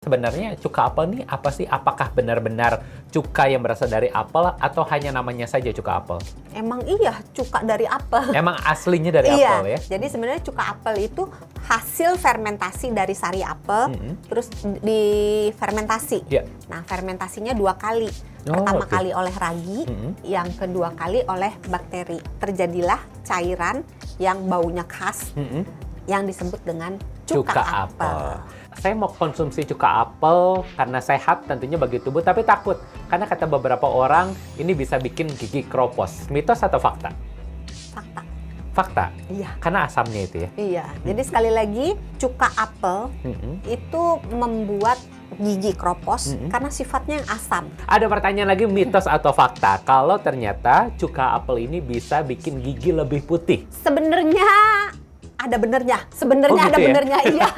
sebenarnya cuka apel nih apa sih? Apakah benar-benar cuka yang berasal dari apel atau hanya namanya saja cuka apel? Emang iya cuka dari apel. Emang aslinya dari Iya, apel ya? jadi sebenarnya cuka apel itu hasil fermentasi dari sari apel, terus difermentasi. Iya. Nah, fermentasinya 2 kali. Oh, Pertama oke. kali oleh ragi, yang kedua kali oleh bakteri. Terjadilah cairan yang baunya khas, yang disebut dengan cuka apel. Saya mau konsumsi cuka apel karena sehat tentunya bagi tubuh, tapi takut karena kata beberapa orang ini bisa bikin gigi kropos. Mitos atau fakta? Fakta. Fakta? Iya. Karena asamnya itu ya? Iya, jadi sekali lagi cuka apel itu membuat gigi kropos karena sifatnya yang asam. Ada pertanyaan lagi, mitos atau fakta? Kalau ternyata cuka apel ini bisa bikin gigi lebih putih. Sebenarnya ada benernya, sebenarnya Oh, ada gitu ya? benernya, iya.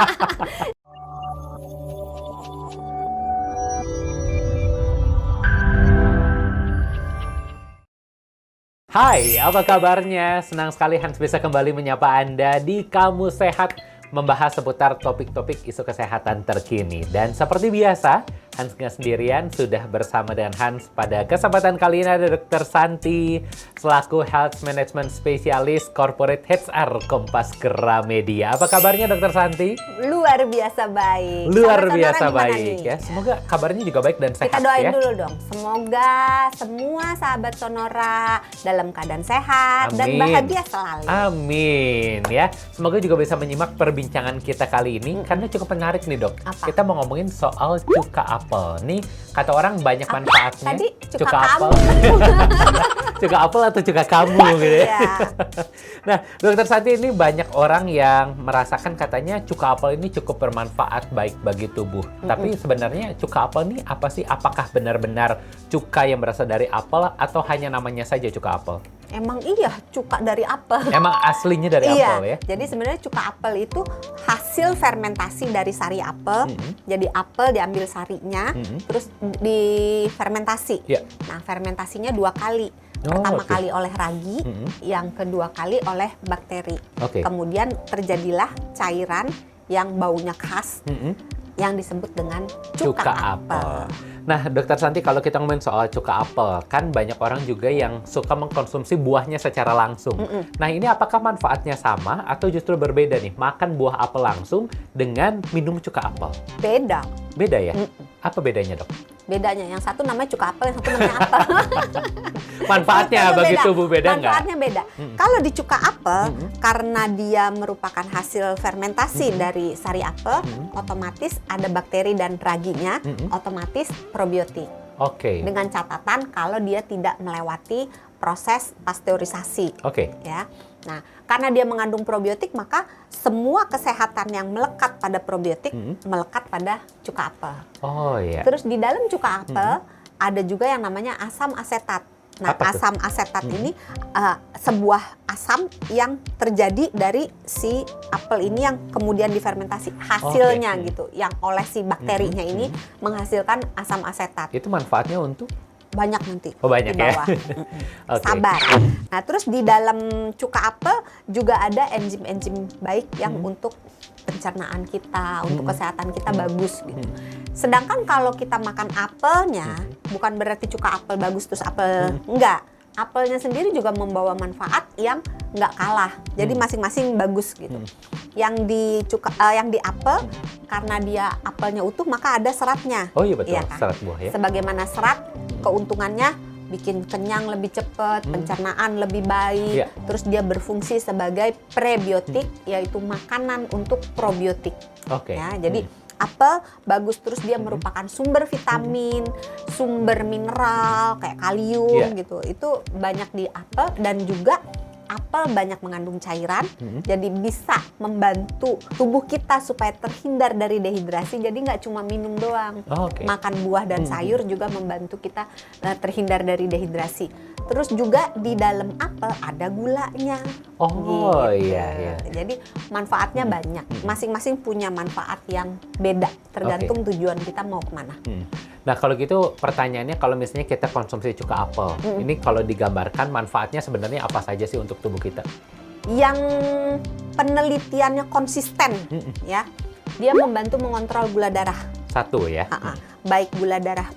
Hai, apa kabarnya? Senang sekali Hans bisa kembali menyapa Anda di Kamu Sehat, membahas seputar topik-topik isu kesehatan terkini. Dan seperti biasa, Hans nggak sendirian, sudah bersama dengan Hans. Pada kesempatan kali ini ada Dr. Santi, selaku Health Management Specialist Corporate HR Kompas Gramedia. Apa kabarnya Dr. Santi? Luar biasa baik. Luar Sahabat biasa Sonora gimana baik nih? ya. Semoga kabarnya juga baik dan sehat Kita doain ya. dulu dong. Semoga semua sahabat Sonora dalam keadaan sehat dan Amin. bahagia selalu. Amin ya. Semoga juga bisa menyimak perbincangan kita kali ini karena cukup menarik nih dok. Apa? Kita mau ngomongin soal cuka apel. Nih kata orang banyak manfaatnya. Tadi cuka apel. kamu. Cuka apel atau cuka kamu gitu ya. Iya. Nah, Dokter Santi, ini banyak orang yang merasakan katanya cuka apel ini cukup bermanfaat baik bagi tubuh. Tapi sebenarnya cuka apel ini apa sih? Apakah benar-benar cuka yang berasal dari apel atau hanya namanya saja cuka apel? Emang iya cuka dari apel. Emang aslinya dari Iya, apel ya? jadi sebenarnya cuka apel itu hasil fermentasi dari sari apel. Jadi apel diambil sarinya, terus difermentasi. Iya. Nah, fermentasinya 2 kali. Oh, Pertama oke. kali oleh ragi, yang kedua kali oleh bakteri. Oke. Kemudian terjadilah cairan yang baunya khas, yang disebut dengan cuka apel. Nah, Dokter Santi, kalau kita ngomongin soal cuka apel, kan banyak orang juga yang suka mengkonsumsi buahnya secara langsung. Nah, ini apakah manfaatnya sama atau justru berbeda nih? Makan buah apel langsung dengan minum cuka apel. Beda. Beda ya? Apa bedanya, dok? Bedanya, yang satu namanya cuka apel, yang satu namanya apel. Manfaatnya Itu bagi tubuh beda nggak? Manfaatnya beda. Kalau di cuka apel, karena dia merupakan hasil fermentasi dari sari apel, otomatis ada bakteri dan raginya, otomatis probiotik. Oke. Dengan catatan kalau dia tidak melewati proses pasteurisasi. Oke. Ya. Nah, karena dia mengandung probiotik, maka semua kesehatan yang melekat pada probiotik melekat pada cuka apel. Oh iya. Terus di dalam cuka apel ada juga yang namanya asam asetat. Nah, Apa tuh? asam asetat ini sebuah asam yang terjadi dari si apel ini yang kemudian difermentasi hasilnya gitu. Yang oleh si bakterinya ini menghasilkan asam asetat. Itu manfaatnya untuk? Banyak nanti Oh, banyak di bawah. ya? Oke. Sabar. Nah, terus di dalam cuka apel juga ada enzim-enzim baik yang untuk pencernaan kita, untuk kesehatan kita bagus gitu. Sedangkan kalau kita makan apelnya, bukan berarti cuka apel bagus terus apel enggak. Apelnya sendiri juga membawa manfaat yang enggak kalah. Jadi masing-masing bagus gitu. Yang di apel karena dia apelnya utuh maka ada seratnya. Oh iya betul, Iya kan? serat buah ya. Sebagaimana serat, keuntungannya bikin kenyang lebih cepat, pencernaan lebih baik, Iya. terus dia berfungsi sebagai prebiotik, yaitu makanan untuk probiotik. Oke. Ya, jadi apel bagus, terus dia merupakan sumber vitamin, sumber mineral kayak kalium Iya. gitu. Itu banyak di apel dan juga apel banyak mengandung cairan, jadi bisa membantu tubuh kita supaya terhindar dari dehidrasi. Jadi nggak cuma minum doang, Oh, oke. makan buah dan sayur juga membantu kita terhindar dari dehidrasi. Terus juga di dalam apel ada gulanya. Oh Gitu. iya iya. Jadi manfaatnya banyak. Masing-masing punya manfaat yang beda, tergantung tujuan kita mau kemana. Nah kalau gitu pertanyaannya, kalau misalnya kita konsumsi cuka apel, ini kalau digambarkan manfaatnya sebenarnya apa saja sih untuk tubuh kita? Yang penelitiannya konsisten, ya, dia membantu mengontrol gula darah. Satu ya. Baik gula darah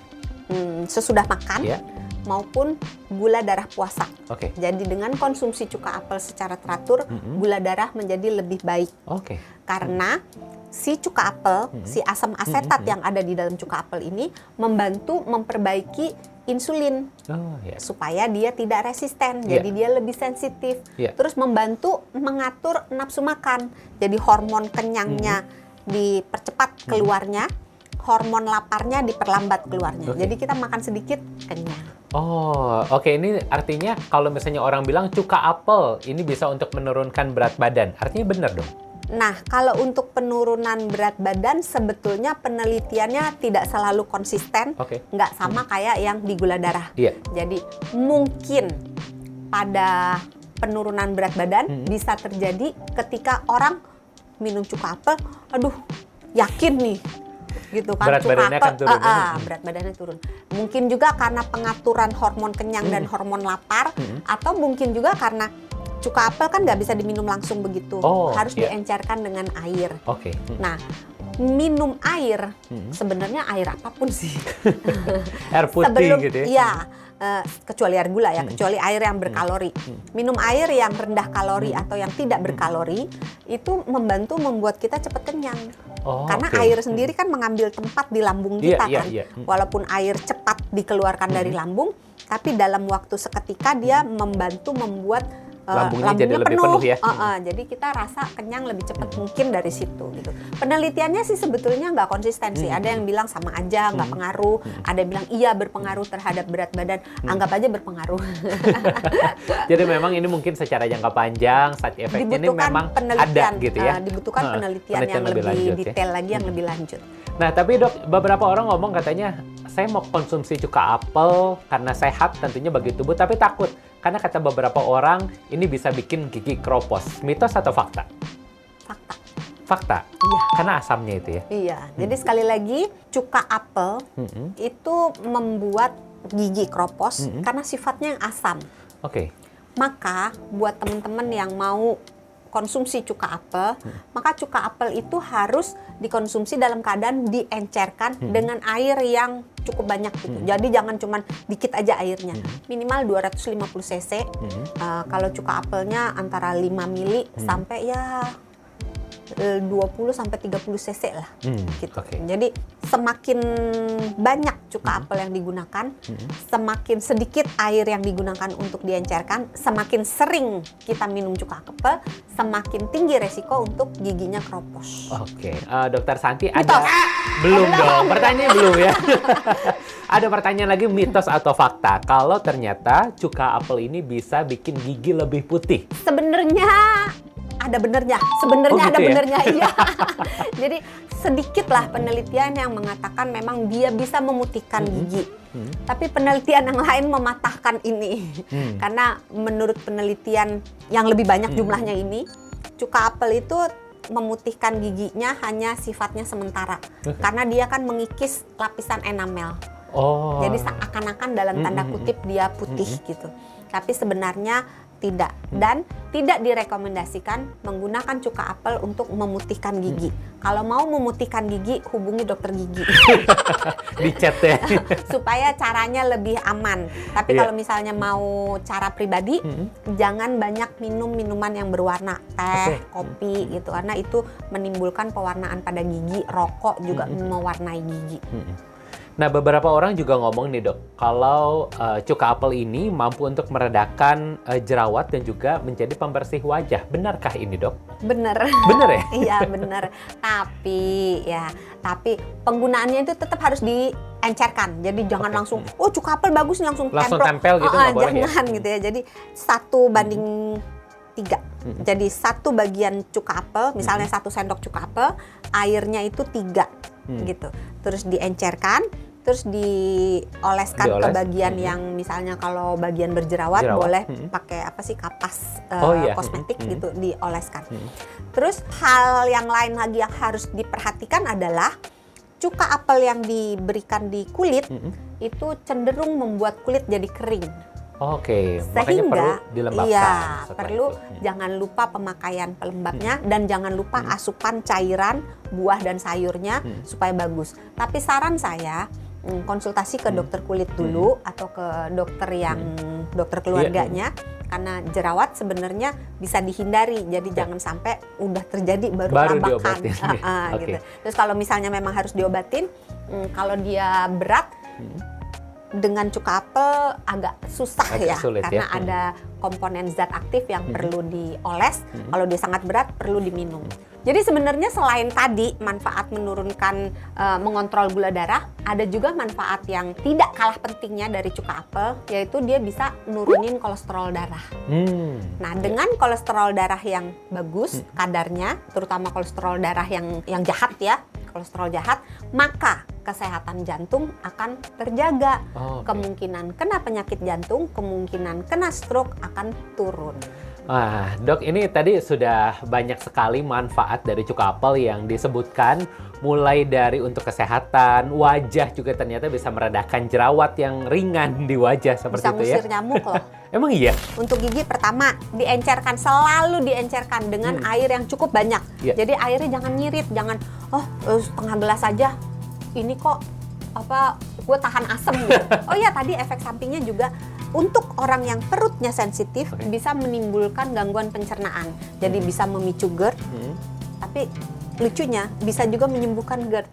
sesudah makan Ya. maupun gula darah puasa. Oke. Jadi dengan konsumsi cuka apel secara teratur, gula darah menjadi lebih baik. Oke. Karena si cuka apel, si asam asetat yang ada di dalam cuka apel ini membantu memperbaiki insulin Oh, ya. supaya dia tidak resisten, Iya. jadi dia lebih sensitif. Iya. Terus membantu mengatur nafsu makan, jadi hormon kenyangnya dipercepat keluarnya, hormon laparnya diperlambat keluarnya. Oke. Jadi kita makan sedikit kenyang. Oh, oke. Ini artinya kalau misalnya orang bilang cuka apel ini bisa untuk menurunkan berat badan. Artinya benar dong? Nah, kalau untuk penurunan berat badan sebetulnya penelitiannya tidak selalu konsisten, Oke. nggak sama kayak yang di gula darah. Iya. Jadi mungkin pada penurunan berat badan bisa terjadi ketika orang minum cuka apel, aduh yakin nih, gitu kan, Berat cuka badannya apel, akan turun, ya? berat badannya turun. Mungkin juga karena pengaturan hormon kenyang dan hormon lapar, atau mungkin juga karena cuka apel kan nggak bisa diminum langsung begitu, Oh, harus iya. diencerkan dengan air. Oke. Nah, minum air sebenarnya air apapun sih. Air putih gitu ya? Iya, kecuali air gula ya, kecuali air yang berkalori. Minum air yang rendah kalori atau yang tidak berkalori itu membantu membuat kita cepat kenyang. Oh, Karena oke. air sendiri kan mengambil tempat di lambung Iya, kita iya, kan. iya. Walaupun air cepat dikeluarkan dari lambung, tapi dalam waktu seketika dia membantu membuat Lambungnya jadi lebih penuh ya? Jadi kita rasa kenyang lebih cepat mungkin dari situ gitu. Penelitiannya sih sebetulnya nggak konsisten sih. Ada yang bilang sama aja nggak pengaruh, ada yang bilang iya berpengaruh terhadap berat badan. Anggap aja berpengaruh. Jadi memang ini mungkin secara jangka panjang side effect-nya ini Dibutuhkan memang penelitian, ada gitu ya? dibutuhkan penelitian yang lebih lanjut ya? detail lagi, yang lebih lanjut. Nah, tapi dok, beberapa orang ngomong katanya, saya mau konsumsi cuka apel karena sehat tentunya bagi tubuh, tapi takut. Karena kata beberapa orang, ini bisa bikin gigi keropos. Mitos atau fakta? Fakta. Fakta? Iya. Karena asamnya itu ya? Iya, jadi sekali lagi cuka apel itu membuat gigi keropos karena sifatnya yang asam. Oke. Maka buat teman-teman yang mau konsumsi cuka apel, maka cuka apel itu harus dikonsumsi dalam keadaan diencerkan dengan air yang cukup banyak gitu. Jadi jangan cuman dikit aja airnya. Minimal 250 cc. Kalau cuka apelnya antara 5 mili sampai ya 20 sampai 30 cc lah. Gitu. Oke. Jadi semakin banyak cuka apel yang digunakan, semakin sedikit air yang digunakan untuk diencerkan, semakin sering kita minum cuka apel, semakin tinggi resiko untuk giginya keropos. Oke. Dokter Santi Mitos. ada... Belum dong, pertanyaan belum ya. Ada pertanyaan lagi, mitos atau fakta? Kalau ternyata cuka apel ini bisa bikin gigi lebih putih. Sebenarnya ada benernya, sebenarnya Oh, gitu ada ya? benernya, iya. Jadi sedikit lah penelitian yang mengatakan memang dia bisa memutihkan gigi. Tapi penelitian yang lain mematahkan ini. Karena menurut penelitian yang lebih banyak jumlahnya ini, cuka apel itu memutihkan giginya hanya sifatnya sementara. Karena dia kan mengikis lapisan enamel. Oh. Jadi seakan-akan dalam tanda kutip dia putih gitu. Tapi sebenarnya tidak. Dan tidak direkomendasikan menggunakan cuka apel untuk memutihkan gigi. Kalau mau memutihkan gigi, hubungi dokter gigi. Di chat ya. Supaya caranya lebih aman. Tapi Iya. kalau misalnya mau cara pribadi, jangan banyak minum minuman yang berwarna, teh, kopi gitu, karena itu menimbulkan pewarnaan pada gigi. Rokok juga mewarnai gigi. Nah, beberapa orang juga ngomong nih dok, kalau cuka apel ini mampu untuk meredakan jerawat dan juga menjadi pembersih wajah. Benarkah ini dok? Bener. Bener ya? Iya bener. Tapi penggunaannya itu tetap harus diencerkan. Jadi jangan Oke. langsung, oh cuka apel bagus langsung tempel gitu nggak boleh ya? jangan gitu ya. Jadi 1:3. Jadi 1 bagian cuka apel, misalnya 1 sendok cuka apel, airnya itu 3 gitu. Terus diencerkan, terus dioleskan ke Dioles. bagian yang misalnya kalau bagian berjerawat Jerawat. boleh pakai apa sih, kapas Oh, iya. kosmetik gitu, dioleskan. Terus hal yang lain lagi yang harus diperhatikan adalah cuka apel yang diberikan di kulit itu cenderung membuat kulit jadi kering. Oke, makanya Sehingga perlu dilembabkan. iya, setelah perlu itu. jangan lupa pemakaian pelembabnya dan jangan lupa asupan cairan buah dan sayurnya supaya bagus. Tapi saran saya konsultasi ke dokter kulit dulu atau ke dokter yang dokter keluarganya karena jerawat sebenarnya bisa dihindari. Jadi jangan sampai udah terjadi baru tambahkan. diobatin. Oke. Gitu. Terus kalau misalnya memang harus diobatin, kalau dia berat dengan cuka apel agak susah Agak ya sulit karena ya. ada komponen zat aktif yang perlu dioles. Kalau dia sangat berat perlu diminum. Jadi sebenarnya selain tadi manfaat menurunkan mengontrol gula darah, ada juga manfaat yang tidak kalah pentingnya dari cuka apel, yaitu dia bisa nurunin kolesterol darah. Nah, dengan kolesterol darah yang bagus kadarnya, terutama kolesterol darah yang jahat ya, kolesterol jahat, maka kesehatan jantung akan terjaga. Kemungkinan kena penyakit jantung, kemungkinan kena stroke akan turun. Wah, Dok, ini tadi sudah banyak sekali manfaat dari cuka apel yang disebutkan, mulai dari untuk kesehatan, wajah juga ternyata bisa meredakan jerawat yang ringan di wajah seperti Bisa itu ya. ngusir nyamuk loh. Emang iya? Untuk gigi pertama, diencerkan, selalu diencerkan dengan air yang cukup banyak. Iya. Jadi airnya jangan nyirit, jangan setengah gelas aja. Ini kok gue tahan asam gitu. Oh iya, tadi efek sampingnya juga untuk orang yang perutnya sensitif bisa menimbulkan gangguan pencernaan. Jadi bisa memicu GERD, tapi lucunya bisa juga menyembuhkan GERD.